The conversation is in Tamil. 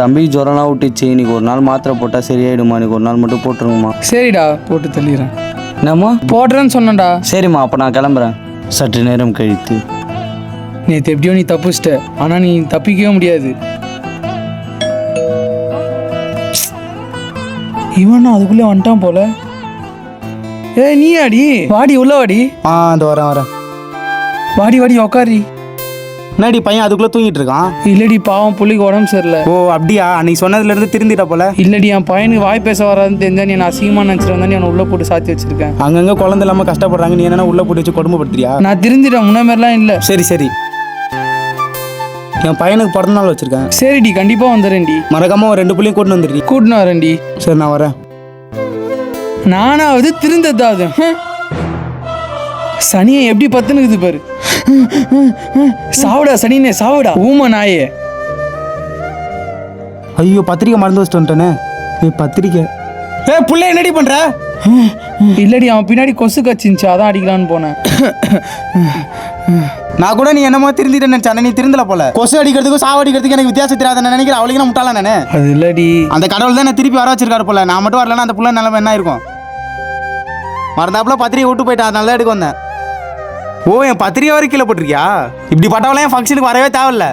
தம்பிக்கு ஜுரம்லாம் விட்டுச்சு, இன்னைக்கு ஒரு நாள் மாத்திரை போட்டால் சரியாயிடுமா, இன்னைக்கு ஒரு நாள் மட்டும் போட்டுருங்கம்மா. சரிடா போட்டு தள்ளிடுறேன். என்னம்மா? போடுறேன்னு சொன்னேன்டா. சரிம்மா, அப்போ நான் கிளம்புறேன். சற்று நேரம் கழித்து. நேற்று எப்படியோ நீ தப்பிச்சிட்ட, ஆனால் நீ தப்பிக்கவே முடியாது. இவனா அதுக்குள்ளே வந்துட்டான் போல. நீ ஆடி வாடி, உள்ள வாடி. அந்த வரேன். வாடி வாடி உக்காரி. என்னடி பையன் அதுக்குள்ளே தூங்கிட்டு இருக்கான்? இல்லடி பாவம், புள்ளிக்கு உடம்பு சரியில்லை. ஓ அப்படியா? அன்னைக்கு சொன்னதுலேருந்து திருந்திட்ட போல. இல்லடி, என் பையனுக்கு வாய் பேச வராதுன்னு தெரிஞ்சா நீ அசிங்கமாக நினச்சிட்டு வந்தா நீ அவனை உள்ள போட்டு சாத்தி வச்சிருக்கேன். அங்கங்கே குழந்தை இல்லாமல் கஷ்டப்படுறாங்க, நீ என்னன்னா உள்ள போட்டு வச்சு கொடுமைப்படுத்துறியா? நான் திருந்திட்டேன், முன்ன மாதிரிலாம் இல்லை. சரி என் பையனுக்கு பிறந்த நாள் வச்சிருக்கேன். சரிடி, கண்டிப்பாக வந்துடுறேன்டி. மறக்காம ஒரு 2 புள்ளையும் கூட்டின்னு வந்துடுறீ. கூட்டின்னு வரேன்டி. சரி நான் வரேன். நானாவது திருந்ததாவது சனியை எப்படி பத்துனுக்குது பாரு. சாவுடா சனினே சாவுடா, ஊம நாயே. ஐயோ பத்திரிக்கை மறந்து வச்சுட்டு வந்துட்டேனே. பத்திரிக்கை. புள்ள என்னடி பண்ற? இல்லடி, அவன் பின்னாடி கொசு கச்சிருந்துச்சு, அதான் அடிக்கலான்னு போனேன். நான் கூட நீ என்னமோ திருந்திட்டேன்னு நினைச்சேன், நீ திருந்தல போல. கொசு அடிக்கிறதுக்கும் சாவு அடிக்கிறதுக்கு எனக்கு வித்தியாசம் தெரியாத நினைக்கிறேன். அவளுக்கு நான் முட்டாளா நானே? அது இல்லடி, அந்த கடவுள் தான் நான் திருப்பி வர வச்சிருக்காரு போல. நான் மட்டும் வரலன்னா அந்த புள்ள நிலைமை என்ன இருக்கும்? மறந்தாப்புல பத்திரிக்கை விட்டு போயிட்டான், அதனால தான் எடுக்க வந்தேன். ஓ என் பத்திரிக்கை வரை கீழே போட்டிருக்கியா? இப்படி பட்டவளை என் ஃபங்க்ஷனுக்கு வரவே தேவையில்ல.